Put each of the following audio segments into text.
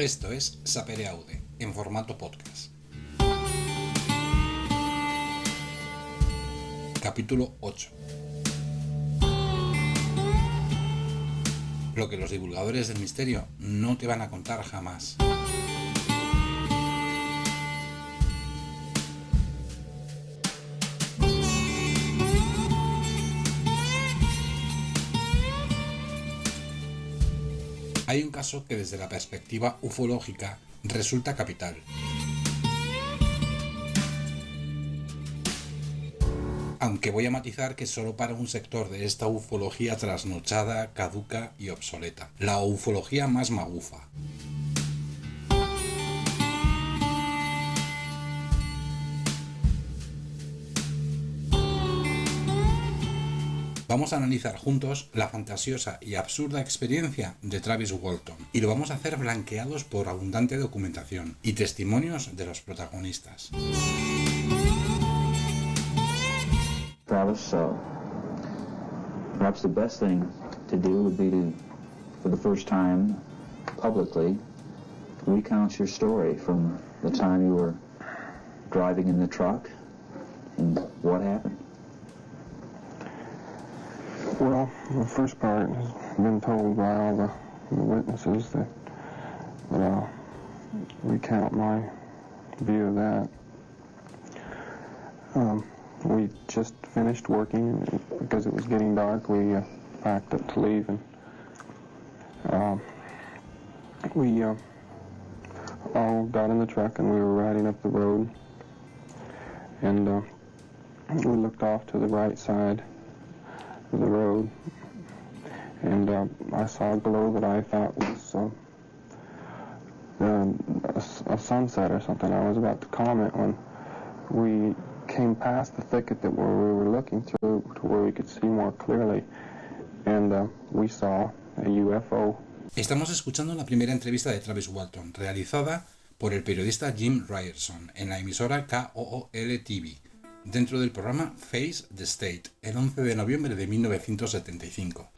Esto es Sapere Aude, en formato podcast. Capítulo 8. Lo que los divulgadores del misterio no te van a contar jamás. Hay un caso que desde la perspectiva ufológica resulta capital. Aunque voy a matizar que solo para un sector de esta ufología trasnochada, caduca y obsoleta. La ufología más magufa. Vamos a analizar juntos la fantasiosa y absurda experiencia de Travis Walton, y lo vamos a hacer blanqueados por abundante documentación y testimonios de los protagonistas. Travis, perhaps the best thing to do would be to, for the first time publicly, recount your story from the time you were driving in the truck and what happened. Well, the first part has been told by all the witnesses that I'll recount my view of that. We just finished working, and because it was getting dark, we packed up to leave, and we all got in the truck and we were riding up the road, and we looked off to the right side of the road, and I saw a glow that I thought was a sunset or something. I was about to comment when we came past the thicket that we were looking through to where we could see more clearly, and we saw a UFO. Estamos escuchando la primera entrevista de Travis Walton, realizada por el periodista Jim Ryerson en la emisora KOOL-TV, dentro del programa Face the State, el 11 de noviembre de 1975.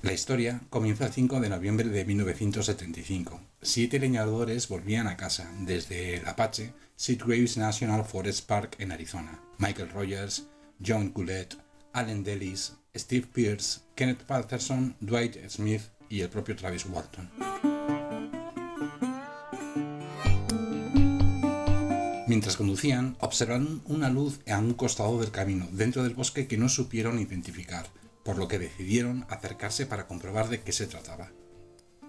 La historia comienza el 5 de noviembre de 1975. 7 leñadores volvían a casa desde el Apache Sitgraves National Forest Park en Arizona. Michael Rogers, John Goulet, Allen Delis, Steve Pierce, Kenneth Patterson, Dwight Smith y el propio Travis Walton. Mientras conducían, observaron una luz a un costado del camino dentro del bosque que no supieron identificar, por lo que decidieron acercarse para comprobar de qué se trataba.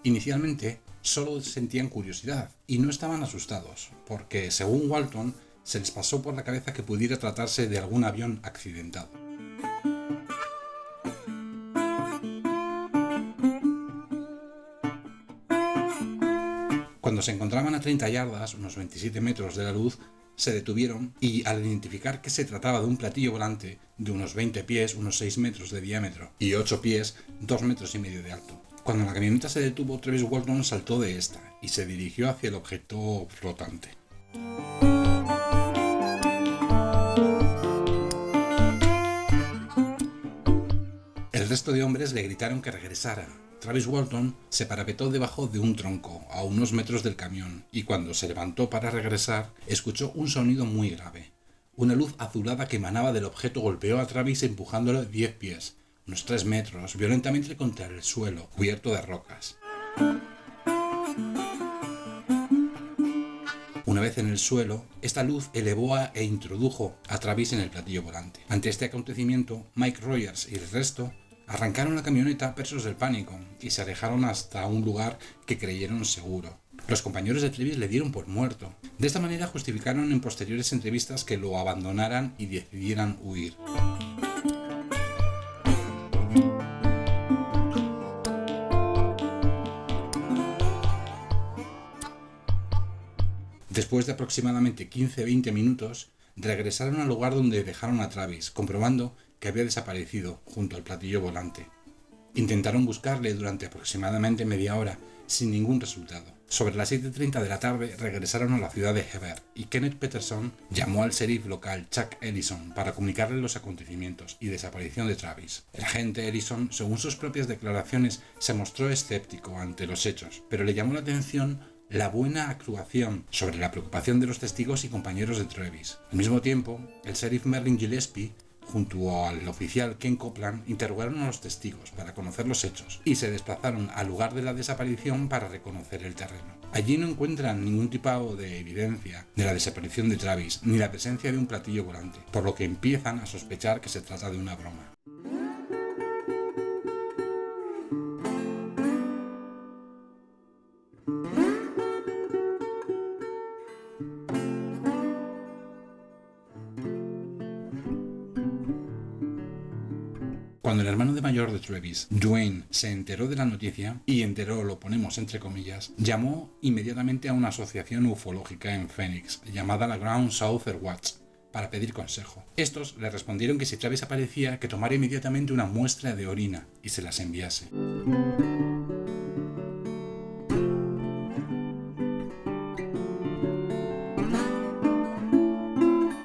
Inicialmente, solo sentían curiosidad y no estaban asustados, porque, según Walton, se les pasó por la cabeza que pudiera tratarse de algún avión accidentado. Cuando se encontraban a 30 yardas, unos 27 metros de la luz, se detuvieron y, al identificar que se trataba de un platillo volante de unos 20 pies, unos 6 metros de diámetro y 8 pies, 2 metros y medio de alto. Cuando la camioneta se detuvo, Travis Walton saltó de esta y se dirigió hacia el objeto flotante. El resto de hombres le gritaron que regresara. Travis Walton se parapetó debajo de un tronco, a unos metros del camión, y cuando se levantó para regresar, escuchó un sonido muy grave. Una luz azulada que emanaba del objeto golpeó a Travis empujándolo 10 pies, unos 3 metros, violentamente contra el suelo, cubierto de rocas. Una vez en el suelo, esta luz elevó e introdujo a Travis en el platillo volante. Ante este acontecimiento, Mike Rogers y el resto arrancaron la camioneta presos del pánico y se alejaron hasta un lugar que creyeron seguro. Los compañeros de Travis le dieron por muerto. De esta manera justificaron en posteriores entrevistas que lo abandonaran y decidieran huir. Después de aproximadamente 15-20 minutos, regresaron al lugar donde dejaron a Travis, comprobando que había desaparecido junto al platillo volante. Intentaron buscarle durante aproximadamente media hora, sin ningún resultado. Sobre las 7:30 de la tarde regresaron a la ciudad de Heber y Kenneth Peterson llamó al sheriff local Chuck Ellison para comunicarle los acontecimientos y desaparición de Travis. El agente Ellison, según sus propias declaraciones, se mostró escéptico ante los hechos, pero le llamó la atención la buena actuación sobre la preocupación de los testigos y compañeros de Travis. Al mismo tiempo, el sheriff Merlin Gillespie junto al oficial Ken Copeland interrogaron a los testigos para conocer los hechos y se desplazaron al lugar de la desaparición para reconocer el terreno. Allí no encuentran ningún tipo de evidencia de la desaparición de Travis ni la presencia de un platillo volante, por lo que empiezan a sospechar que se trata de una broma. Cuando el hermano de mayor de Travis, Dwayne, se enteró de la noticia, y enteró lo ponemos entre comillas, llamó inmediatamente a una asociación ufológica en Phoenix, llamada la Ground South Watch, para pedir consejo. Estos le respondieron que si Travis aparecía, que tomara inmediatamente una muestra de orina y se las enviase.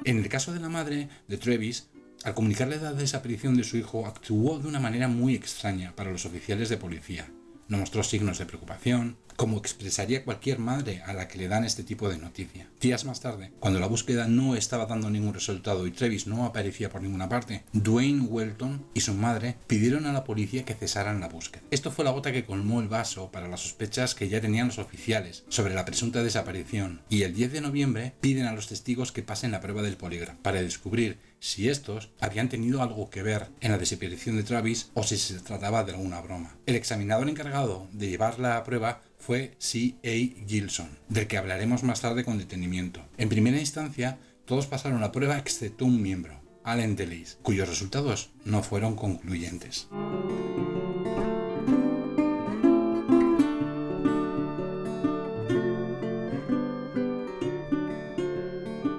En el caso de la madre de Travis, al comunicarle la desaparición de su hijo, actuó de una manera muy extraña para los oficiales de policía. No mostró signos de preocupación, como expresaría cualquier madre a la que le dan este tipo de noticia. Días más tarde, cuando la búsqueda no estaba dando ningún resultado y Travis no aparecía por ninguna parte, Dwayne Welton y su madre pidieron a la policía que cesaran la búsqueda. Esto fue la gota que colmó el vaso para las sospechas que ya tenían los oficiales sobre la presunta desaparición, y el 10 de noviembre piden a los testigos que pasen la prueba del polígrafo para descubrir si estos habían tenido algo que ver en la desaparición de Travis o si se trataba de alguna broma. El examinador encargado de llevar la prueba fue C.A. Gilson, del que hablaremos más tarde con detenimiento. En primera instancia, todos pasaron la prueba excepto un miembro, Allen Delis, cuyos resultados no fueron concluyentes.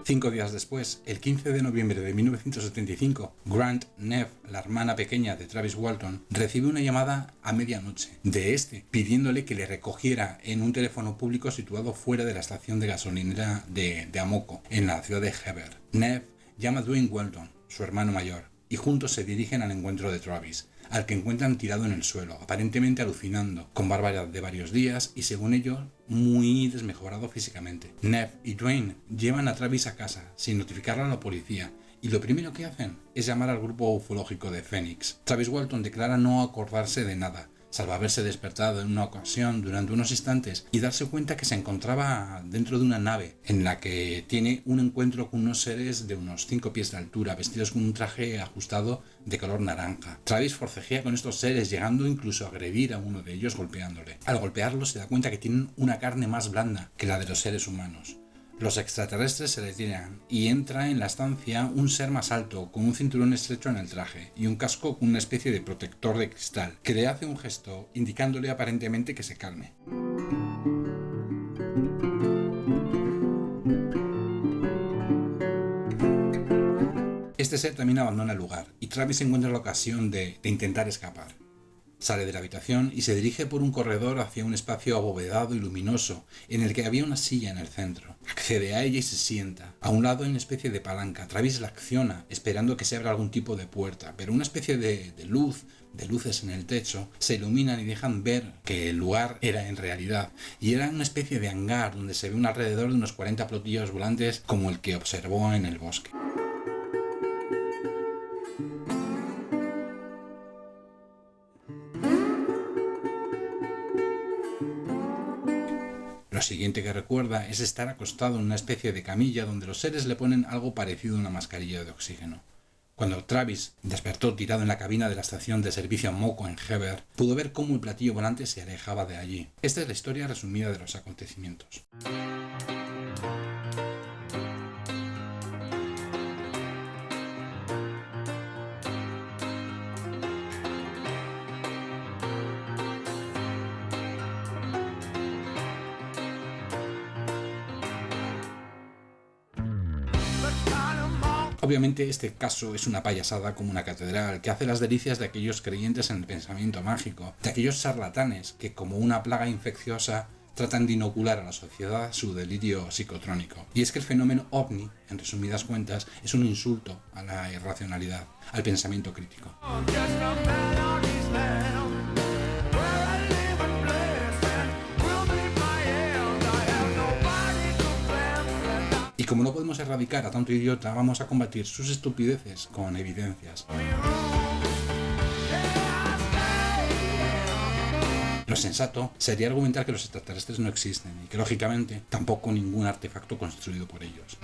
5 días después, el 15 de noviembre de 1975, Grant Neff, la hermana pequeña de Travis Walton, recibe una llamada a medianoche de este, pidiéndole que le recogiera en un teléfono público situado fuera de la estación de gasolinera de Amoco, en la ciudad de Heber. Neff llama a Dwayne Walton, su hermano mayor, y juntos se dirigen al encuentro de Travis, al que encuentran tirado en el suelo, aparentemente alucinando, con barba de varios días y, según ellos, muy desmejorado físicamente. Neff y Dwayne llevan a Travis a casa, sin notificarlo a la policía, y lo primero que hacen es llamar al grupo ufológico de Phoenix. Travis Walton declara no acordarse de nada, salvo haberse despertado en una ocasión durante unos instantes y darse cuenta que se encontraba dentro de una nave en la que tiene un encuentro con unos seres de unos 5 pies de altura, vestidos con un traje ajustado de color naranja. Travis forcejea con estos seres, llegando incluso a agredir a uno de ellos golpeándole. Al golpearlo se da cuenta que tienen una carne más blanda que la de los seres humanos. Los extraterrestres se detienen y entra en la estancia un ser más alto, con un cinturón estrecho en el traje y un casco con una especie de protector de cristal, que le hace un gesto indicándole aparentemente que se calme. Este ser también abandona el lugar y Travis encuentra la ocasión de intentar escapar. Sale de la habitación y se dirige por un corredor hacia un espacio abovedado y luminoso en el que había una silla en el centro. Accede a ella y se sienta. A un lado hay una especie de palanca. Travis la acciona, esperando que se abra algún tipo de puerta, pero una especie de luces en el techo, se iluminan y dejan ver que el lugar era en realidad, y era una especie de hangar donde se ve un alrededor de unos 40 platillos volantes como el que observó en el bosque. Lo siguiente que recuerda es estar acostado en una especie de camilla donde los seres le ponen algo parecido a una mascarilla de oxígeno. Cuando Travis despertó tirado en la cabina de la estación de servicio a Moco en Heber, pudo ver cómo el platillo volante se alejaba de allí. Esta es la historia resumida de los acontecimientos. Obviamente este caso es una payasada como una catedral que hace las delicias de aquellos creyentes en el pensamiento mágico, de aquellos charlatanes que como una plaga infecciosa tratan de inocular a la sociedad su delirio psicotrónico. Y es que el fenómeno ovni, en resumidas cuentas, es un insulto a la irracionalidad, al pensamiento crítico. Y como no podemos erradicar a tanto idiota, vamos a combatir sus estupideces con evidencias. Lo sensato sería argumentar que los extraterrestres no existen y que, lógicamente, tampoco ningún artefacto construido por ellos.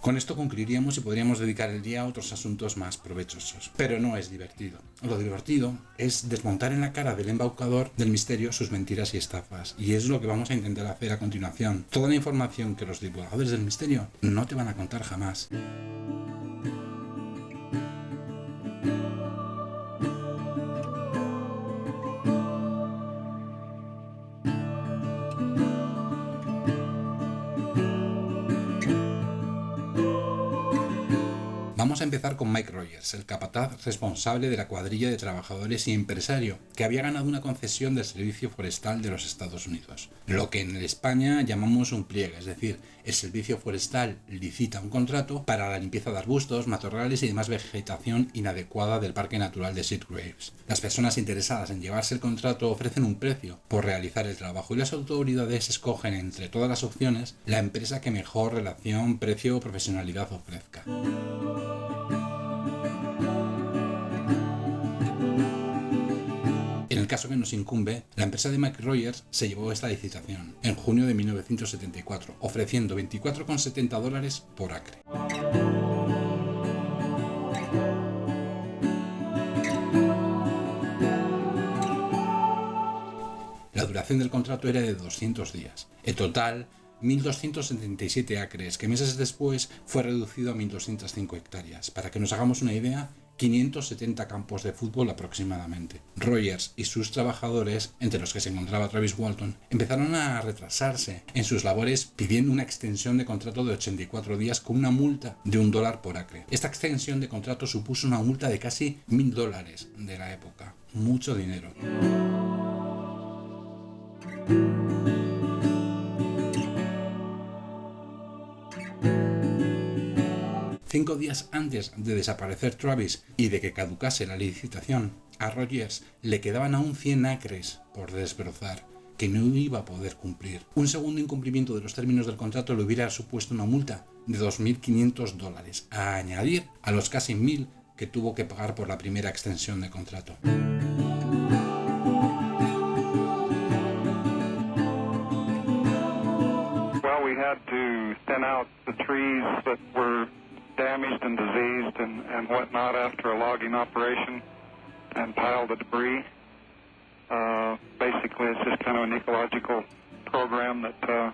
Con esto concluiríamos y podríamos dedicar el día a otros asuntos más provechosos. Pero no es divertido. Lo divertido es desmontar en la cara del embaucador del misterio sus mentiras y estafas. Y es lo que vamos a intentar hacer a continuación. Toda la información que los divulgadores del misterio no te van a contar jamás. Vamos a empezar con Mike Rogers, el capataz responsable de la cuadrilla de trabajadores y empresario que había ganado una concesión del Servicio Forestal de los Estados Unidos. Lo que en España llamamos un pliegue, es decir, el Servicio Forestal licita un contrato para la limpieza de arbustos, matorrales y demás vegetación inadecuada del Parque Natural de Sitgraves. Las personas interesadas en llevarse el contrato ofrecen un precio por realizar el trabajo y las autoridades escogen entre todas las opciones la empresa que mejor relación precio-profesionalidad ofrezca. En el caso que nos incumbe, la empresa de Mike Rogers se llevó esta licitación en junio de 1974, ofreciendo $24,70 por acre. La duración del contrato era de 200 días. En total, 1.277 acres, que meses después fue reducido a 1.205 hectáreas. Para que nos hagamos una idea, 570 campos de fútbol aproximadamente. Rogers y sus trabajadores, entre los que se encontraba Travis Walton, empezaron a retrasarse en sus labores pidiendo una extensión de contrato de 84 días con una multa de $1 por acre. Esta extensión de contrato supuso una multa de casi $1.000 de la época. Mucho dinero. 5 días antes de desaparecer Travis y de que caducase la licitación, a Rogers le quedaban aún 100 acres por desbrozar, que no iba a poder cumplir. Un segundo incumplimiento de los términos del contrato le hubiera supuesto una multa de $2.500, a añadir a los casi 1.000 que tuvo que pagar por la primera extensión de contrato. Well, we had to thin out the trees that were damaged and diseased and whatnot after a logging operation and pile the debris. Basically, it's just kind of an ecological program that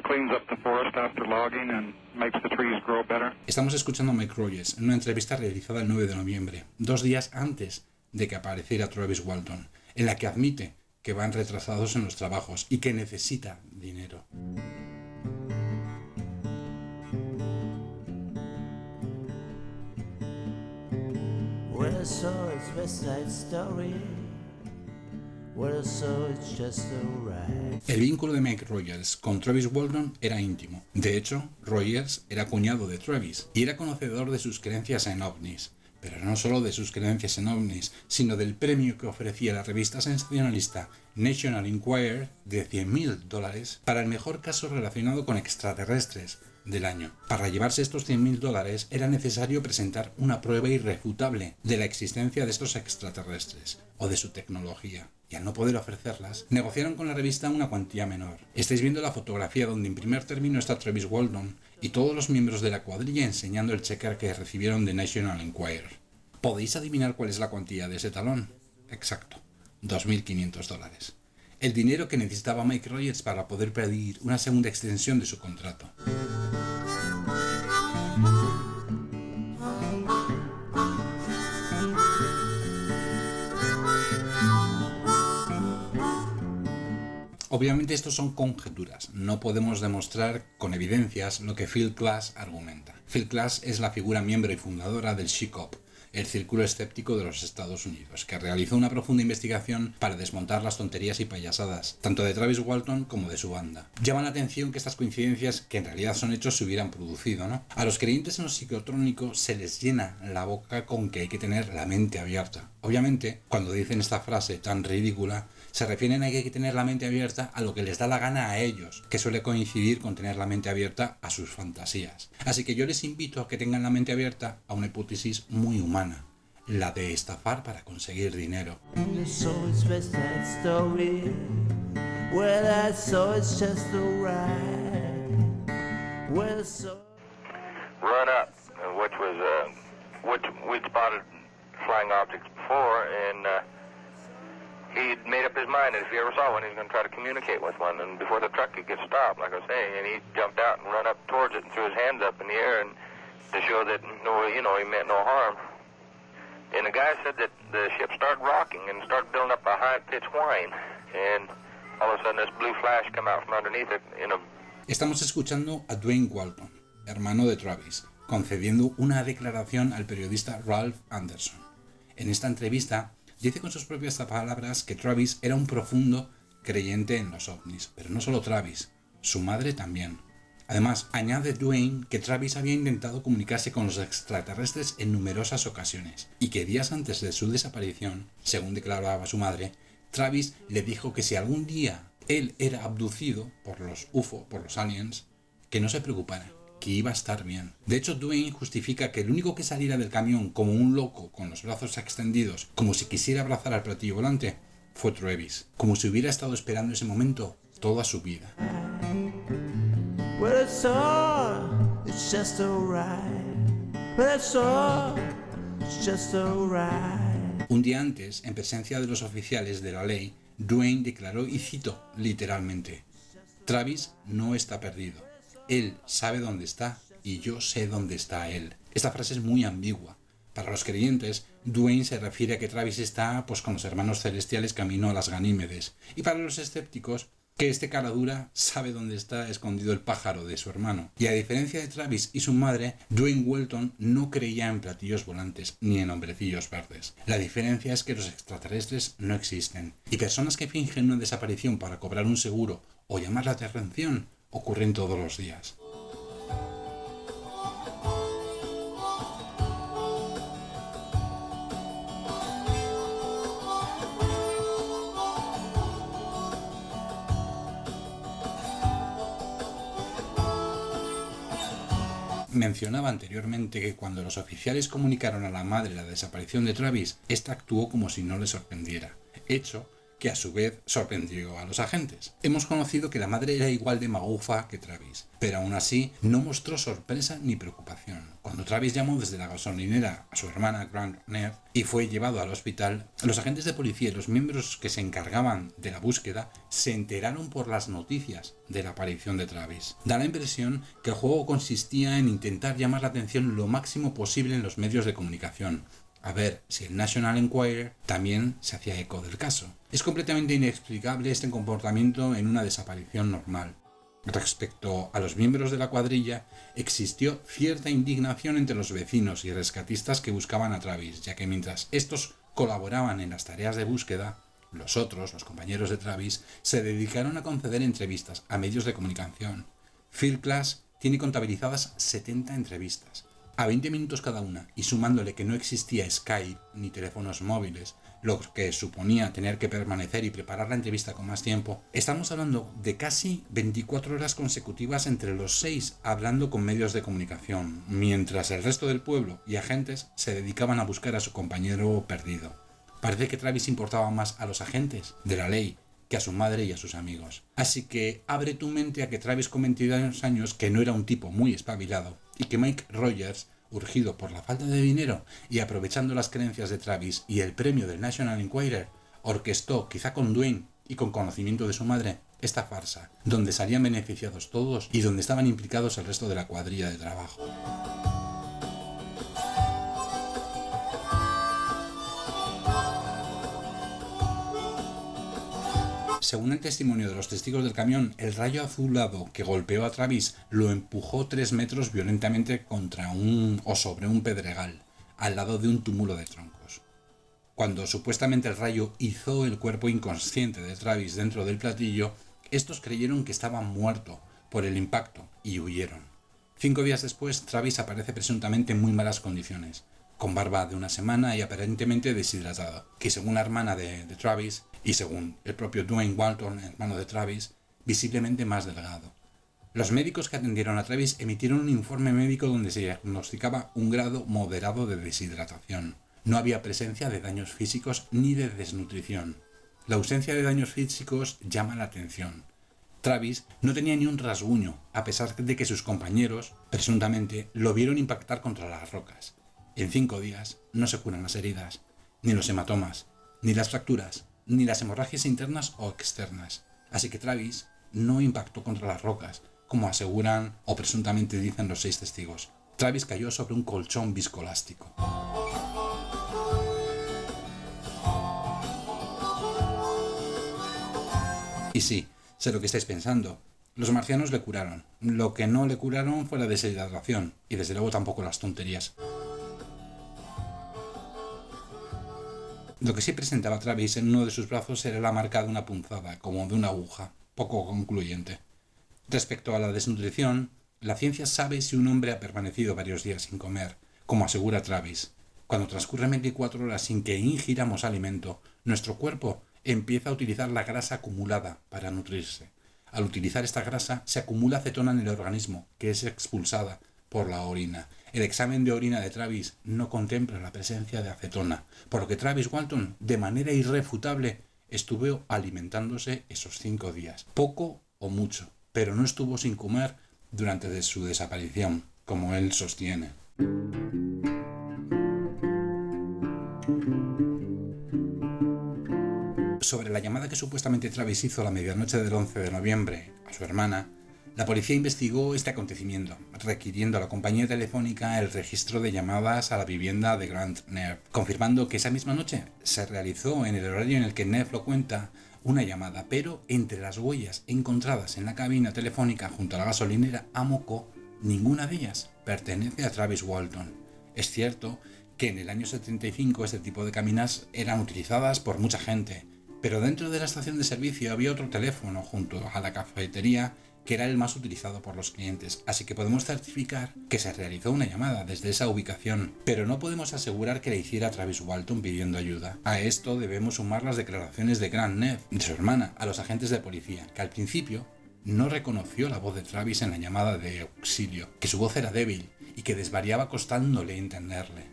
cleans up the forest after logging and makes the trees grow better. Estamos escuchando a Mike Rogers en una entrevista realizada el 9 de noviembre, 2 días antes de que apareciera Travis Walton, en la que admite que van retrasados en los trabajos y que necesita dinero. El vínculo de Mike Rogers con Travis Walton era íntimo. De hecho, Rogers era cuñado de Travis y era conocedor de sus creencias en ovnis. Pero no solo de sus creencias en ovnis, sino del premio que ofrecía la revista sensacionalista National Enquirer de $100.000 para el mejor caso relacionado con extraterrestres del año. Para llevarse estos $100.000 era necesario presentar una prueba irrefutable de la existencia de estos extraterrestres o de su tecnología. Y al no poder ofrecerlas, negociaron con la revista una cuantía menor. Estáis viendo la fotografía donde en primer término está Travis Walton y todos los miembros de la cuadrilla enseñando el cheque que recibieron de National Enquirer. ¿Podéis adivinar cuál es la cuantía de ese talón? Exacto, $2.500. El dinero que necesitaba Mike Rogers para poder pedir una segunda extensión de su contrato. Obviamente estos son conjeturas, no podemos demostrar con evidencias lo que Phil Glass argumenta. Phil Glass es la figura miembro y fundadora del SHICOP, el Círculo Escéptico de los Estados Unidos, que realizó una profunda investigación para desmontar las tonterías y payasadas, tanto de Travis Walton como de su banda. Llama la atención que estas coincidencias, que en realidad son hechos, se hubieran producido, ¿no? A los creyentes en lo psicotrónico se les llena la boca con que hay que tener la mente abierta. Obviamente, cuando dicen esta frase tan ridícula, se refieren a que hay que tener la mente abierta a lo que les da la gana a ellos, que suele coincidir con tener la mente abierta a sus fantasías. Así que yo les invito a que tengan la mente abierta a una hipótesis muy humana, la de estafar para conseguir dinero. Run up, which we'd spotted flying objects before, and he'd made up his mind that if he ever saw one, he was going to try to communicate with one. And before the truck could get stopped, like I was saying, and he jumped out and run up towards it and threw his hands up in the air and to show that he meant no harm. And the guy said that the ship started rocking and started building up a high-pitched whine, and all of a sudden this blue flash come out from underneath it in a... Estamos escuchando a Dwayne Walton, hermano de Travis, concediendo una declaración al periodista Ralph Anderson. En esta entrevista dice con sus propias palabras que Travis era un profundo creyente en los ovnis, pero no solo Travis, su madre también. Además, añade Dwayne que Travis había intentado comunicarse con los extraterrestres en numerosas ocasiones y que días antes de su desaparición, según declaraba su madre, Travis le dijo que si algún día él era abducido por los UFO, por los aliens, que no se preocupara, que iba a estar bien. De hecho, Dwayne justifica que el único que saliera del camión como un loco con los brazos extendidos, como si quisiera abrazar al platillo volante, fue Travis, como si hubiera estado esperando ese momento toda su vida. Un día antes, en presencia de los oficiales de la ley, Dwayne declaró, y cito literalmente: Travis no está perdido. Él sabe dónde está y yo sé dónde está él. Esta frase es muy ambigua. Para los creyentes, Dwayne se refiere a que Travis está con los hermanos celestiales camino a las Ganímedes. Y para los escépticos, que este cara dura sabe dónde está escondido el pájaro de su hermano. Y a diferencia de Travis y su madre, Dwayne Walton no creía en platillos volantes ni en hombrecillos verdes. La diferencia es que los extraterrestres no existen. Y personas que fingen una desaparición para cobrar un seguro o llamar la atención ocurren todos los días. Mencionaba anteriormente que cuando los oficiales comunicaron a la madre la desaparición de Travis, ésta actuó como si no le sorprendiera, hecho que a su vez sorprendió a los agentes. Hemos conocido que la madre era igual de magufa que Travis, pero aún así no mostró sorpresa ni preocupación. Cuando Travis llamó desde la gasolinera a su hermana Grant Neff y fue llevado al hospital, los agentes de policía y los miembros que se encargaban de la búsqueda se enteraron por las noticias de la aparición de Travis. Da la impresión que el juego consistía en intentar llamar la atención lo máximo posible en los medios de comunicación, a ver si el National Enquirer también se hacía eco del caso. Es completamente inexplicable este comportamiento en una desaparición normal. Respecto a los miembros de la cuadrilla, existió cierta indignación entre los vecinos y rescatistas que buscaban a Travis, ya que mientras estos colaboraban en las tareas de búsqueda, los otros, los compañeros de Travis, se dedicaron a conceder entrevistas a medios de comunicación. Phil Glass tiene contabilizadas 70 entrevistas, a 20 minutos cada una, y sumándole que no existía Skype ni teléfonos móviles, lo que suponía tener que permanecer y preparar la entrevista con más tiempo, estamos hablando de casi 24 horas consecutivas entre los 6 hablando con medios de comunicación, mientras el resto del pueblo y agentes se dedicaban a buscar a su compañero perdido. Parece que Travis importaba más a los agentes de la ley que a su madre y a sus amigos. Así que abre tu mente a que Travis con 22 años, que no era un tipo muy espabilado, y que Mike Rogers, urgido por la falta de dinero y aprovechando las creencias de Travis y el premio del National Enquirer, orquestó, quizá con Dwayne y con conocimiento de su madre, esta farsa, donde salían beneficiados todos y donde estaban implicados el resto de la cuadrilla de trabajo. Según el testimonio de los testigos del camión, el rayo azulado que golpeó a Travis lo empujó 3 metros violentamente contra o sobre un pedregal, al lado de un túmulo de troncos. Cuando supuestamente el rayo izó el cuerpo inconsciente de Travis dentro del platillo, estos creyeron que estaba muerto por el impacto y huyeron. 5 días después, Travis aparece presuntamente en muy malas condiciones, con barba de una semana y aparentemente deshidratado. Y según la hermana de Travis, y según el propio Dwayne Walton, hermano de Travis, visiblemente más delgado. Los médicos que atendieron a Travis emitieron un informe médico donde se diagnosticaba un grado moderado de deshidratación. No había presencia de daños físicos ni de desnutrición. La ausencia de daños físicos llama la atención. Travis no tenía ni un rasguño, a pesar de que sus compañeros, presuntamente, lo vieron impactar contra las rocas. En 5 días no se curan las heridas, ni los hematomas, ni las fracturas, ni las hemorragias internas o externas. Así que Travis no impactó contra las rocas, como aseguran o presuntamente dicen los 6 testigos. Travis cayó sobre un colchón viscoelástico. Y sí, sé lo que estáis pensando. Los marcianos le curaron. Lo que no le curaron fue la deshidratación, y desde luego tampoco las tonterías. Lo que sí presentaba Travis en uno de sus brazos era la marca de una punzada, como de una aguja, poco concluyente. Respecto a la desnutrición, la ciencia sabe si un hombre ha permanecido varios días sin comer, como asegura Travis. Cuando transcurren 24 horas sin que ingiramos alimento, nuestro cuerpo empieza a utilizar la grasa acumulada para nutrirse. Al utilizar esta grasa, se acumula acetona en el organismo, que es expulsada por la orina. El examen de orina de Travis no contempla la presencia de acetona, por lo que Travis Walton, de manera irrefutable, estuvo alimentándose esos 5 días. Poco o mucho, pero no estuvo sin comer durante su desaparición, como él sostiene. Sobre la llamada que supuestamente Travis hizo a la medianoche del 11 de noviembre a su hermana, la policía investigó este acontecimiento, requiriendo a la compañía telefónica el registro de llamadas a la vivienda de Grant Neff, confirmando que esa misma noche se realizó en el horario en el que Neff lo cuenta una llamada, pero entre las huellas encontradas en la cabina telefónica junto a la gasolinera Amoco, ninguna de ellas pertenece a Travis Walton. Es cierto que en el año 75 este tipo de cabinas eran utilizadas por mucha gente, pero dentro de la estación de servicio había otro teléfono junto a la cafetería que era el más utilizado por los clientes, así que podemos certificar que se realizó una llamada desde esa ubicación, pero no podemos asegurar que la hiciera Travis Walton pidiendo ayuda. A esto debemos sumar las declaraciones de Grant Neff, de su hermana, a los agentes de policía, que al principio no reconoció la voz de Travis en la llamada de auxilio, que su voz era débil y que desvariaba costándole entenderle.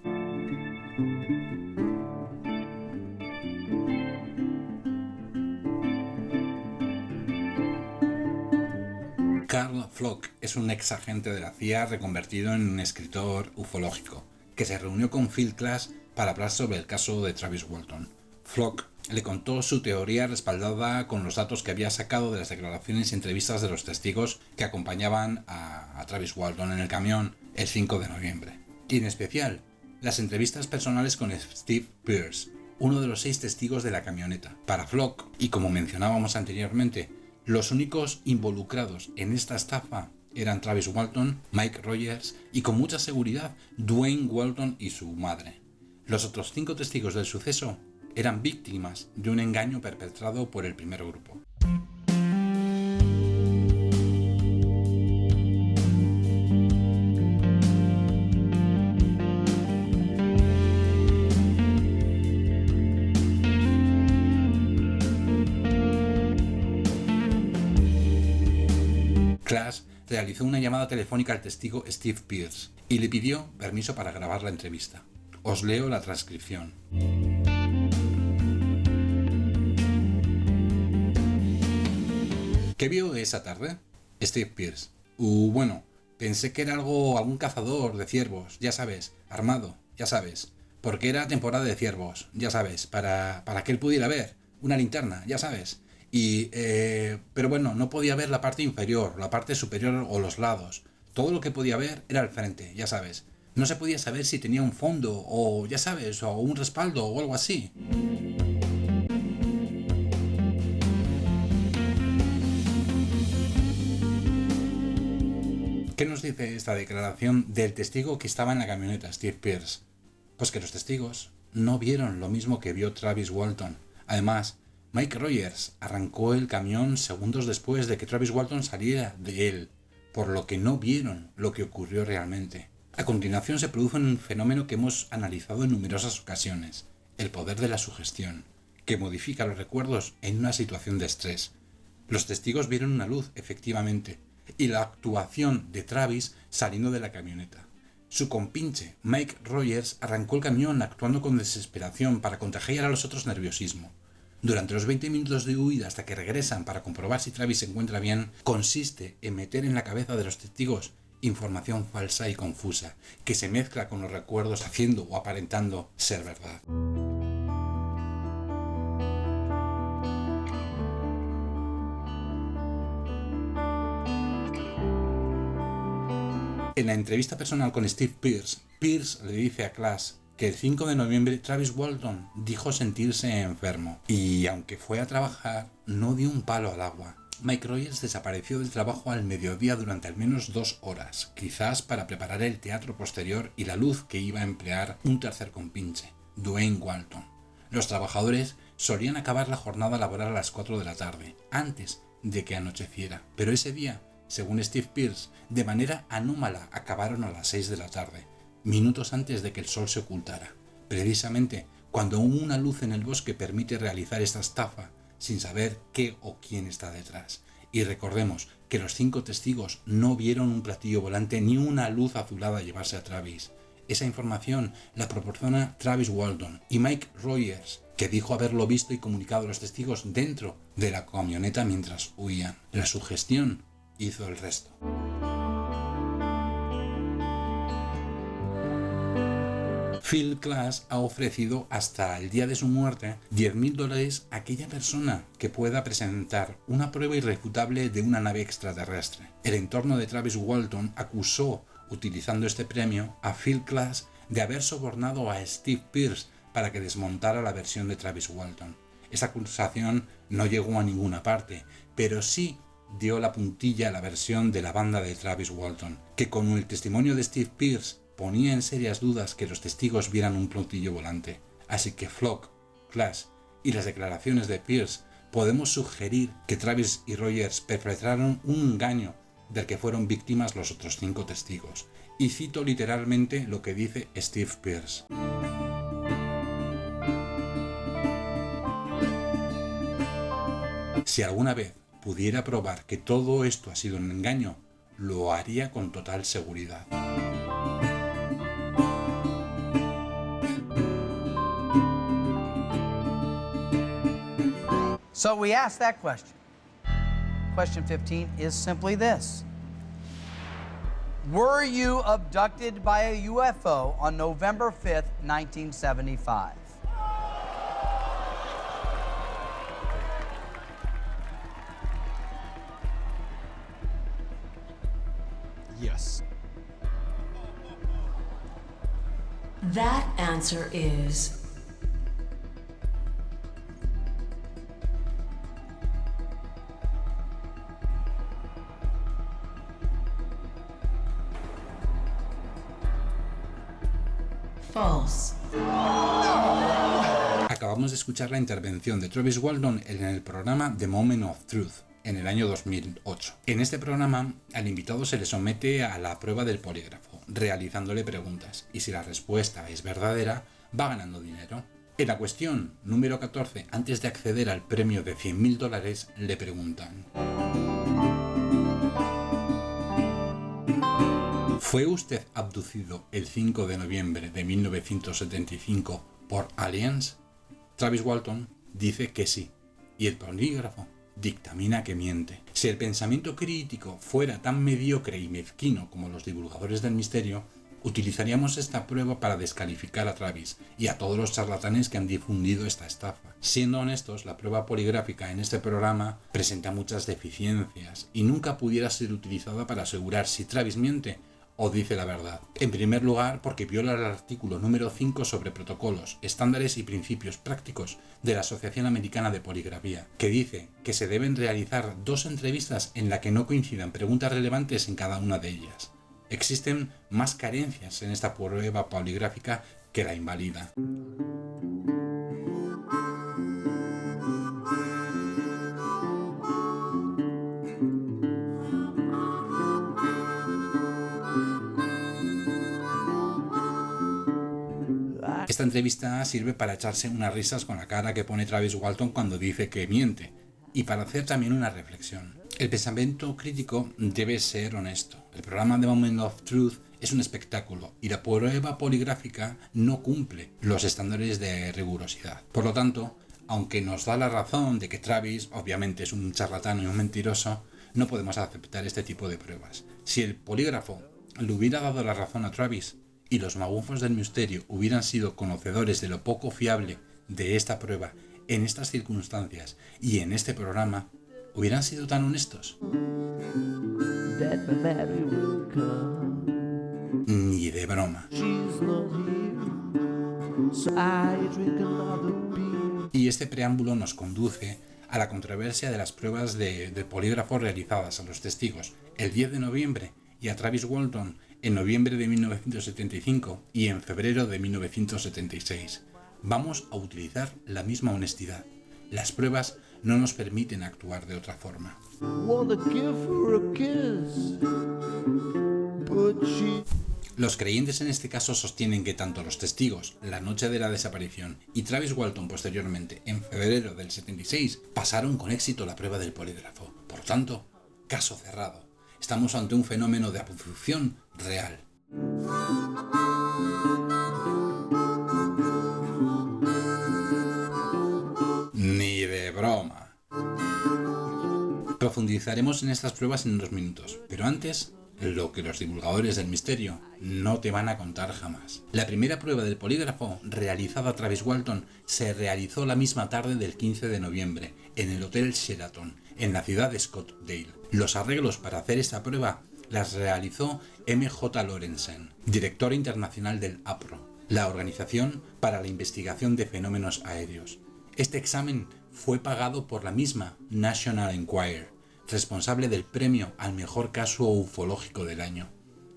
Carl Flock es un ex agente de la CIA reconvertido en un escritor ufológico, que se reunió con Phil Klass para hablar sobre el caso de Travis Walton. Flock le contó su teoría respaldada con los datos que había sacado de las declaraciones y entrevistas de los testigos que acompañaban a Travis Walton en el camión el 5 de noviembre. Y en especial, las entrevistas personales con Steve Pierce, uno de los 6 testigos de la camioneta. Para Flock, y como mencionábamos anteriormente, los únicos involucrados en esta estafa eran Travis Walton, Mike Rogers y con mucha seguridad Dwayne Walton y su madre. Los otros 5 testigos del suceso eran víctimas de un engaño perpetrado por el primer grupo. Klass realizó una llamada telefónica al testigo Steve Pierce y le pidió permiso para grabar la entrevista. Os leo la transcripción. ¿Qué vio esa tarde? Steve Pierce. Bueno, pensé que era algún cazador de ciervos, ya sabes, armado, ya sabes, porque era temporada de ciervos, ya sabes, para que él pudiera ver, una linterna, ya sabes. Pero bueno, no podía ver la parte inferior, la parte superior o los lados. Todo lo que podía ver era el frente, ya sabes. No se podía saber si tenía un fondo o, ya sabes, o un respaldo o algo así. ¿Qué nos dice esta declaración del testigo que estaba en la camioneta, Steve Pierce? Pues que los testigos no vieron lo mismo que vio Travis Walton. Además, Mike Rogers arrancó el camión segundos después de que Travis Walton saliera de él, por lo que no vieron lo que ocurrió realmente. A continuación se produjo un fenómeno que hemos analizado en numerosas ocasiones, el poder de la sugestión, que modifica los recuerdos en una situación de estrés. Los testigos vieron una luz, efectivamente, y la actuación de Travis saliendo de la camioneta. Su compinche, Mike Rogers, arrancó el camión actuando con desesperación para contagiar a los otros nerviosismo. Durante los 20 minutos de huida hasta que regresan para comprobar si Travis se encuentra bien, consiste en meter en la cabeza de los testigos información falsa y confusa, que se mezcla con los recuerdos haciendo o aparentando ser verdad. En la entrevista personal con Steve Pierce, Pierce le dice a Class que el 5 de noviembre Travis Walton dijo sentirse enfermo y, aunque fue a trabajar, no dio un palo al agua. Mike Rogers desapareció del trabajo al mediodía durante al menos 2 horas, quizás para preparar el teatro posterior y la luz que iba a emplear un tercer compinche, Dwayne Walton. Los trabajadores solían acabar la jornada laboral a las 4 de la tarde, antes de que anocheciera, pero ese día, según Steve Pierce, de manera anómala acabaron a las 6 de la tarde, minutos antes de que el sol se ocultara, precisamente cuando una luz en el bosque permite realizar esta estafa sin saber qué o quién está detrás. Y recordemos que los 5 testigos no vieron un platillo volante ni una luz azulada llevarse a Travis. Esa información la proporciona Travis Walton y Mike Rogers, que dijo haberlo visto y comunicado a los testigos dentro de la camioneta mientras huían. La sugestión hizo el resto. Phil Klass ha ofrecido hasta el día de su muerte $10,000 a aquella persona que pueda presentar una prueba irrefutable de una nave extraterrestre. El entorno de Travis Walton acusó, utilizando este premio, a Phil Klass de haber sobornado a Steve Pierce para que desmontara la versión de Travis Walton. Esta acusación no llegó a ninguna parte, pero sí dio la puntilla a la versión de la banda de Travis Walton, que con el testimonio de Steve Pierce ponía en serias dudas que los testigos vieran un platillo volante. Así que Flock, Klass y las declaraciones de Pierce podemos sugerir que Travis y Rogers perpetraron un engaño del que fueron víctimas los otros 5 testigos. Y cito literalmente lo que dice Steve Pierce. Si alguna vez pudiera probar que todo esto ha sido un engaño, lo haría con total seguridad. So we asked that question. Question 15 is simply this. Were you abducted by a UFO on November 5th, 1975? Yes. That answer is false. Acabamos de escuchar la intervención de Travis Walton en el programa The Moment of Truth en el año 2008. En este programa, al invitado se le somete a la prueba del polígrafo, realizándole preguntas, y si la respuesta es verdadera, va ganando dinero. En la cuestión número 14, antes de acceder al premio de $100,000, le preguntan: ¿fue usted abducido el 5 de noviembre de 1975 por aliens? Travis Walton dice que sí, y el polígrafo dictamina que miente. Si el pensamiento crítico fuera tan mediocre y mezquino como los divulgadores del misterio, utilizaríamos esta prueba para descalificar a Travis y a todos los charlatanes que han difundido esta estafa. Siendo honestos, la prueba poligráfica en este programa presenta muchas deficiencias y nunca pudiera ser utilizada para asegurar si Travis miente o dice la verdad. En primer lugar, porque viola el artículo número 5 sobre protocolos, estándares y principios prácticos de la Asociación Americana de Poligrafía, que dice que se deben realizar 2 entrevistas en las que no coincidan preguntas relevantes en cada una de ellas. Existen más carencias en esta prueba poligráfica que la invalida. Esta entrevista sirve para echarse unas risas con la cara que pone Travis Walton cuando dice que miente, y para hacer también una reflexión. El pensamiento crítico debe ser honesto. El programa The Moment of Truth es un espectáculo y la prueba poligráfica no cumple los estándares de rigurosidad. Por lo tanto, aunque nos da la razón de que Travis obviamente es un charlatán y un mentiroso, no podemos aceptar este tipo de pruebas. Si el polígrafo le hubiera dado la razón a Travis y los magufos del misterio hubieran sido conocedores de lo poco fiable de esta prueba en estas circunstancias y en este programa, ¿hubieran sido tan honestos? Ni de broma. Y este preámbulo nos conduce a la controversia de las pruebas de polígrafo realizadas a los testigos el 10 de noviembre y a Travis Walton en noviembre de 1975 y en febrero de 1976. Vamos a utilizar la misma honestidad. Las pruebas no nos permiten actuar de otra forma. Los creyentes en este caso sostienen que tanto los testigos, la noche de la desaparición, y Travis Walton posteriormente, en febrero del 76, pasaron con éxito la prueba del polígrafo. Por tanto, caso cerrado. Estamos ante un fenómeno de abducción real. Ni de broma. Profundizaremos en estas pruebas en unos minutos, pero antes, lo que los divulgadores del misterio no te van a contar jamás. La primera prueba del polígrafo realizada a Travis Walton se realizó la misma tarde del 15 de noviembre en el Hotel Sheraton, en la ciudad de Scottsdale. Los arreglos para hacer esta prueba las realizó M.J. Lorenzen, director internacional del APRO, la Organización para la Investigación de Fenómenos Aéreos. Este examen fue pagado por la misma National Enquirer, responsable del premio al mejor caso ufológico del año.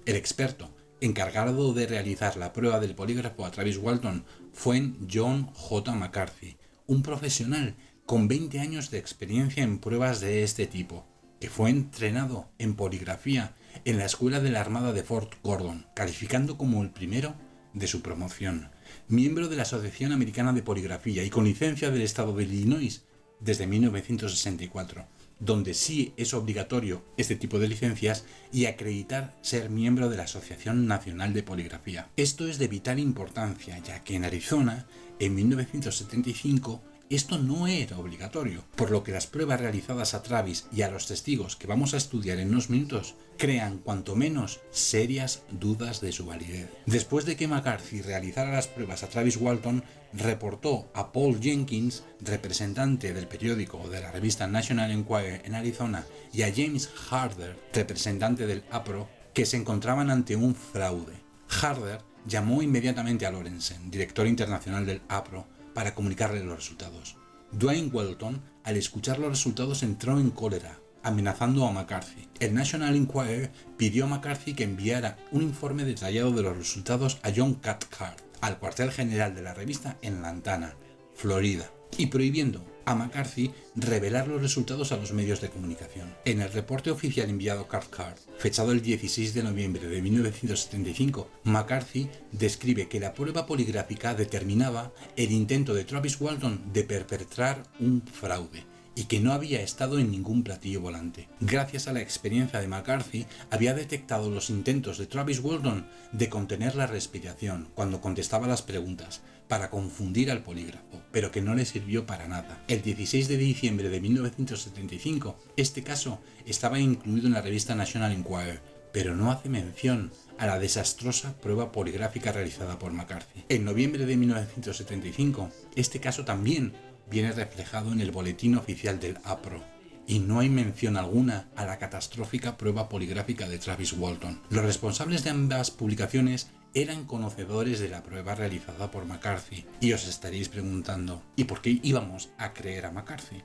El experto encargado de realizar la prueba del polígrafo a Travis Walton fue John J. McCarthy, un profesional con 20 años de experiencia en pruebas de este tipo, que fue entrenado en poligrafía en la Escuela de la Armada de Fort Gordon, calificando como el primero de su promoción. Miembro de la Asociación Americana de Poligrafía y con licencia del estado de Illinois desde 1964, donde sí es obligatorio este tipo de licencias y acreditar ser miembro de la Asociación Nacional de Poligrafía. Esto es de vital importancia, ya que en Arizona, en 1975, esto no era obligatorio, por lo que las pruebas realizadas a Travis y a los testigos que vamos a estudiar en unos minutos crean cuanto menos serias dudas de su validez. Después de que McCarthy realizara las pruebas a Travis Walton, reportó a Paul Jenkins, representante del periódico o de la revista National Enquirer en Arizona, y a James Harder, representante del APRO, que se encontraban ante un fraude. Harder llamó inmediatamente a Lorenzen, director internacional del APRO, para comunicarle los resultados. Dwayne Welton, al escuchar los resultados, entró en cólera, amenazando a McCarthy. El National Enquirer pidió a McCarthy que enviara un informe detallado de los resultados a John Cathcart, al cuartel general de la revista en Lantana, Florida, y prohibiendo a McCarthy revelar los resultados a los medios de comunicación. En el reporte oficial enviado a Cathcart, fechado el 16 de noviembre de 1975, McCarthy describe que la prueba poligráfica determinaba el intento de Travis Walton de perpetrar un fraude y que no había estado en ningún platillo volante. Gracias a la experiencia de McCarthy, había detectado los intentos de Travis Walton de contener la respiración cuando contestaba las preguntas, para confundir al polígrafo, pero que no le sirvió para nada. El 16 de diciembre de 1975, este caso estaba incluido en la revista National Enquirer, pero no hace mención a la desastrosa prueba poligráfica realizada por McCarthy. En noviembre de 1975, este caso también viene reflejado en el boletín oficial del APRO y no hay mención alguna a la catastrófica prueba poligráfica de Travis Walton. Los responsables de ambas publicaciones eran conocedores de la prueba realizada por McCarthy, y os estaréis preguntando, ¿y por qué íbamos a creer a McCarthy?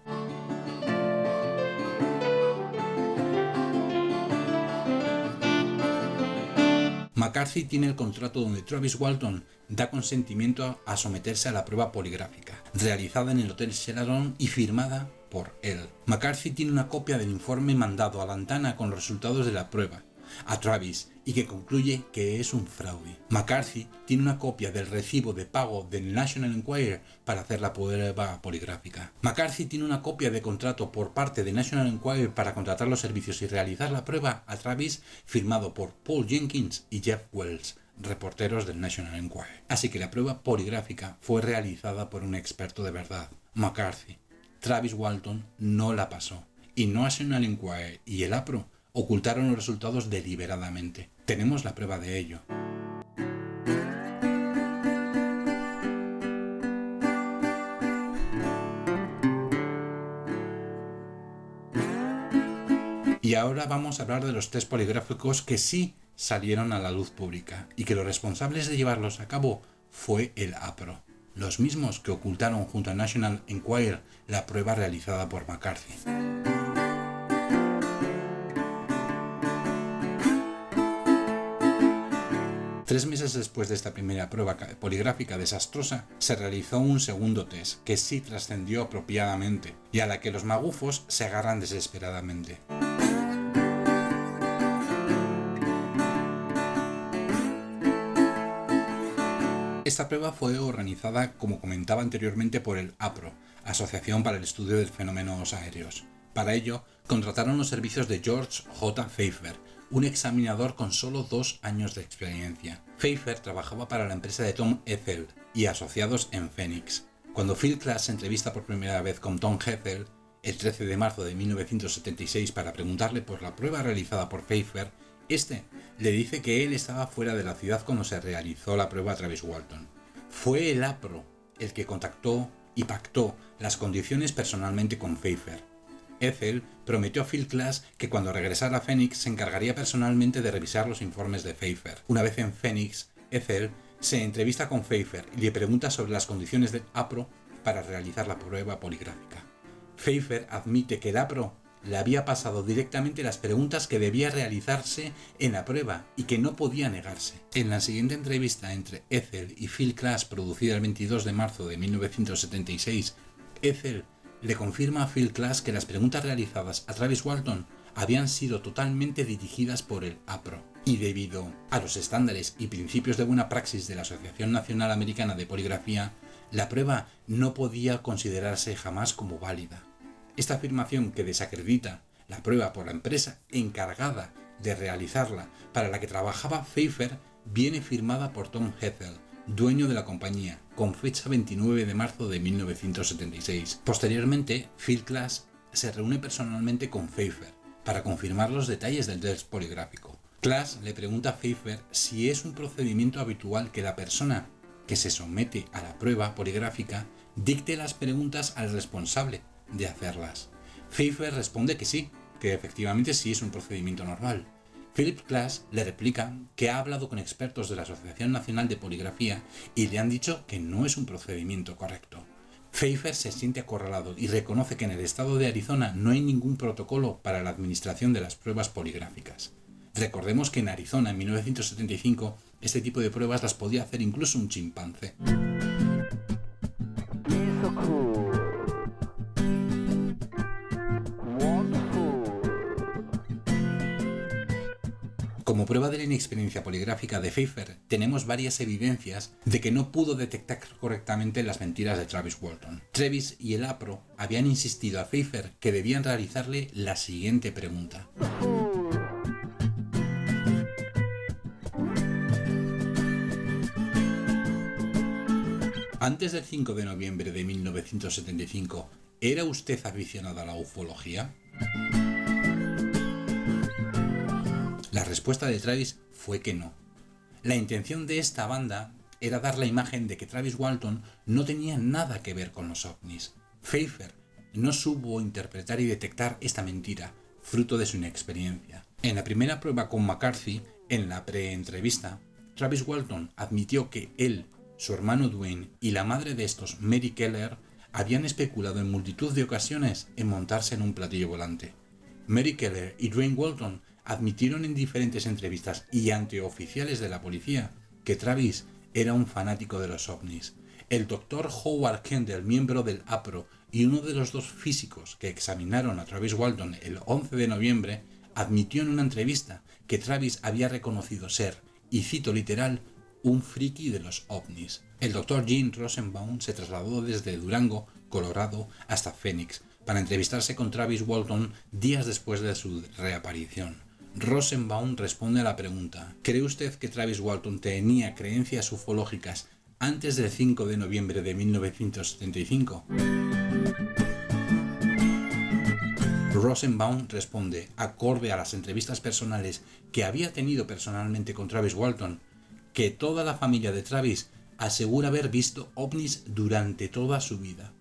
McCarthy tiene el contrato donde Travis Walton da consentimiento a someterse a la prueba poligráfica, realizada en el Hotel Sheraton y firmada por él. McCarthy tiene una copia del informe mandado a Lantana con los resultados de la prueba a Travis y que concluye que es un fraude. McCarthy tiene una copia del recibo de pago del National Enquirer para hacer la prueba poligráfica. McCarthy tiene una copia de contrato por parte de National Enquirer para contratar los servicios y realizar la prueba a Travis, firmado por Paul Jenkins y Jeff Wells, reporteros del National Enquirer. Así que la prueba poligráfica fue realizada por un experto de verdad, McCarthy. Travis Walton no la pasó, y National Enquirer y el APRO ocultaron los resultados deliberadamente. Tenemos la prueba de ello. Y ahora vamos a hablar de los test poligráficos que sí salieron a la luz pública y que los responsables de llevarlos a cabo fue el APRO, los mismos que ocultaron junto a National Enquirer la prueba realizada por McCarthy. Tres meses después de esta primera prueba poligráfica desastrosa, se realizó un segundo test, que sí trascendió apropiadamente, y a la que los magufos se agarran desesperadamente. Esta prueba fue organizada, como comentaba anteriormente, por el APRO, Asociación para el Estudio de Fenómenos Aéreos. Para ello, contrataron los servicios de George J. Pfeiffer, un examinador con solo 2 años de experiencia. Pfeiffer trabajaba para la empresa de Tom Ethel y asociados en Phoenix. Cuando Phil Klass se entrevista por primera vez con Tom Ethel, el 13 de marzo de 1976, para preguntarle por la prueba realizada por Pfeiffer, este le dice que él estaba fuera de la ciudad cuando se realizó la prueba a Travis Walton. Fue el APRO el que contactó y pactó las condiciones personalmente con Pfeiffer. Ethel prometió a Phil Klass que cuando regresara a Phoenix se encargaría personalmente de revisar los informes de Pfeiffer. Una vez en Phoenix, Ethel se entrevista con Pfeiffer y le pregunta sobre las condiciones del APRO para realizar la prueba poligráfica. Pfeiffer admite que el APRO le había pasado directamente las preguntas que debía realizarse en la prueba y que no podía negarse. En la siguiente entrevista entre Ethel y Phil Klass, producida el 22 de marzo de 1976, Ethel le confirma a Phil Klass que las preguntas realizadas a Travis Walton habían sido totalmente dirigidas por el APRO, y debido a los estándares y principios de buena praxis de la Asociación Nacional Americana de Poligrafía, la prueba no podía considerarse jamás como válida. Esta afirmación, que desacredita la prueba por la empresa encargada de realizarla, para la que trabajaba Pfeiffer, viene firmada por Tom Ethel, dueño de la compañía, con fecha 29 de marzo de 1976. Posteriormente, Phil Klass se reúne personalmente con Pfeiffer para confirmar los detalles del test poligráfico. Klass le pregunta a Pfeiffer si es un procedimiento habitual que la persona que se somete a la prueba poligráfica dicte las preguntas al responsable de hacerlas. Pfeiffer responde que sí, que efectivamente sí es un procedimiento normal. Philip Klass le replica que ha hablado con expertos de la Asociación Nacional de Poligrafía y le han dicho que no es un procedimiento correcto. Pfeiffer se siente acorralado y reconoce que en el estado de Arizona no hay ningún protocolo para la administración de las pruebas poligráficas. Recordemos que en Arizona, en 1975, este tipo de pruebas las podía hacer incluso un chimpancé. Como prueba de la inexperiencia poligráfica de Pfeiffer, tenemos varias evidencias de que no pudo detectar correctamente las mentiras de Travis Walton. Travis y el APRO habían insistido a Pfeiffer que debían realizarle la siguiente pregunta. Antes del 5 de noviembre de 1975, ¿era usted aficionado a la ufología? La respuesta de Travis fue que no. La intención de esta banda era dar la imagen de que Travis Walton no tenía nada que ver con los ovnis. Pfeiffer no supo interpretar y detectar esta mentira, fruto de su inexperiencia. En la primera prueba con McCarthy, en la pre-entrevista, Travis Walton admitió que él, su hermano Dwayne y la madre de estos, Mary Keller, habían especulado en multitud de ocasiones en montarse en un platillo volante. Mary Keller y Dwayne Walton admitieron en diferentes entrevistas y ante oficiales de la policía que Travis era un fanático de los ovnis. El doctor Howard Kendall, miembro del APRO y uno de los dos físicos que examinaron a Travis Walton el 11 de noviembre, admitió en una entrevista que Travis había reconocido ser, y cito literal, un friki de los ovnis. El doctor Gene Rosenbaum se trasladó desde Durango, Colorado, hasta Phoenix para entrevistarse con Travis Walton días después de su reaparición. Rosenbaum responde a la pregunta: ¿cree usted que Travis Walton tenía creencias ufológicas antes del 5 de noviembre de 1975? Rosenbaum responde, acorde a las entrevistas personales que había tenido personalmente con Travis Walton, que toda la familia de Travis asegura haber visto ovnis durante toda su vida.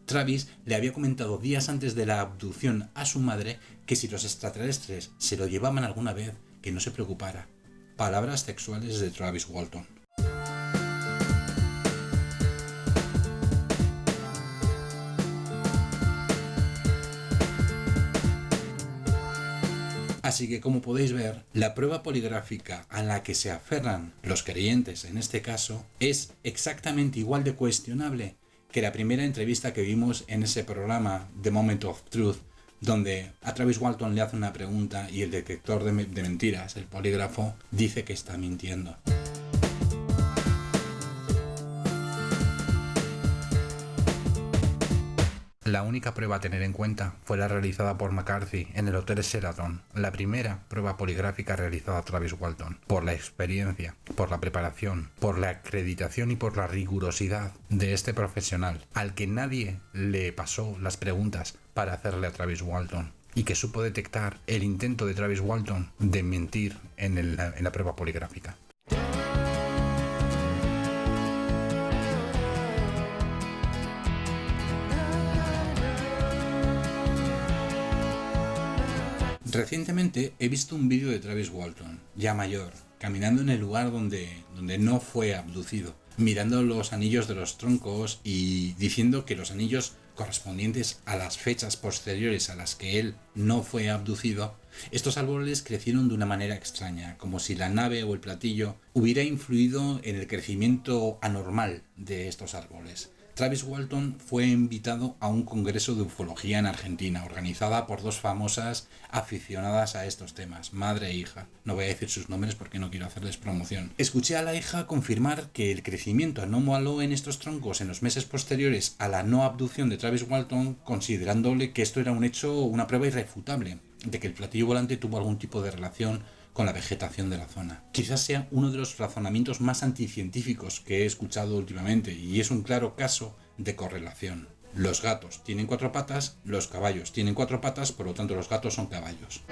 Travis le había comentado días antes de la abducción a su madre que si los extraterrestres se lo llevaban alguna vez, que no se preocupara. Palabras textuales de Travis Walton. Así que, como podéis ver, la prueba poligráfica a la que se aferran los creyentes en este caso es exactamente igual de cuestionable que la primera entrevista que vimos en ese programa The Moment of Truth, donde a Travis Walton le hace una pregunta y el detector de mentiras, el polígrafo, dice que está mintiendo. La única prueba a tener en cuenta fue la realizada por McCarthy en el Hotel Sheraton, la primera prueba poligráfica realizada a Travis Walton, por la experiencia, por la preparación, por la acreditación y por la rigurosidad de este profesional, al que nadie le pasó las preguntas para hacerle a Travis Walton, y que supo detectar el intento de Travis Walton de mentir en la prueba poligráfica. Recientemente he visto un vídeo de Travis Walton, ya mayor, caminando en el lugar donde no fue abducido, mirando los anillos de los troncos y diciendo que los anillos correspondientes a las fechas posteriores a las que él no fue abducido, estos árboles crecieron de una manera extraña, como si la nave o el platillo hubiera influido en el crecimiento anormal de estos árboles. Travis Walton fue invitado a un congreso de ufología en Argentina, organizada por dos famosas aficionadas a estos temas, madre e hija. No voy a decir sus nombres porque no quiero hacerles promoción. Escuché a la hija confirmar que el crecimiento anómalo en estos troncos en los meses posteriores a la no abducción de Travis Walton, considerándole que esto era un hecho, una prueba irrefutable de que el platillo volante tuvo algún tipo de relación con la vegetación de la zona. Quizás sea uno de los razonamientos más anticientíficos que he escuchado últimamente y es un claro caso de correlación. Los gatos tienen 4 patas, los caballos tienen 4 patas, por lo tanto los gatos son caballos.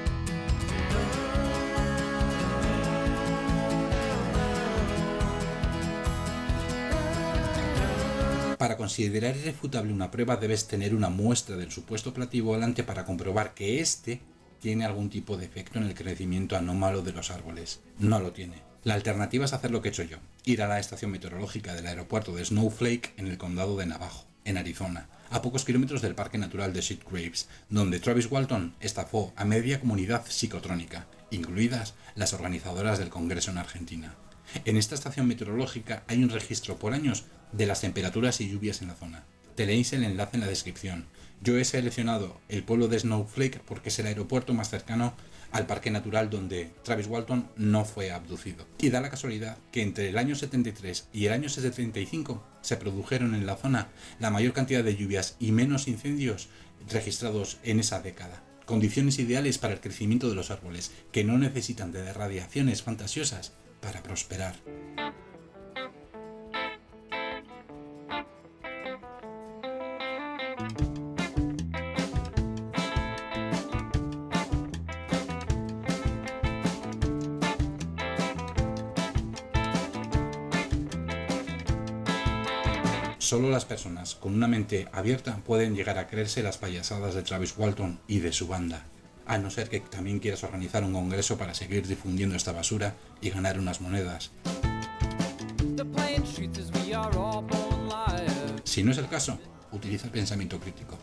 Para considerar irrefutable una prueba debes tener una muestra del supuesto platillo volante para comprobar que éste tiene algún tipo de efecto en el crecimiento anómalo de los árboles. No lo tiene. La alternativa es hacer lo que he hecho yo, ir a la estación meteorológica del aeropuerto de Snowflake en el condado de Navajo, en Arizona, a pocos kilómetros del Parque Natural de Sitgraves, donde Travis Walton estafó a media comunidad psicotrónica, incluidas las organizadoras del Congreso en Argentina. En esta estación meteorológica hay un registro por años de las temperaturas y lluvias en la zona. Tenéis el enlace en la descripción. Yo he seleccionado el pueblo de Snowflake porque es el aeropuerto más cercano al parque natural donde Travis Walton no fue abducido. Y da la casualidad que entre el año 73 y el año 75 se produjeron en la zona la mayor cantidad de lluvias y menos incendios registrados en esa década. Condiciones ideales para el crecimiento de los árboles, que no necesitan de radiaciones fantasiosas para prosperar. Solo las personas con una mente abierta pueden llegar a creerse las payasadas de Travis Walton y de su banda, a no ser que también quieras organizar un congreso para seguir difundiendo esta basura y ganar unas monedas. Si no es el caso, utiliza el pensamiento crítico.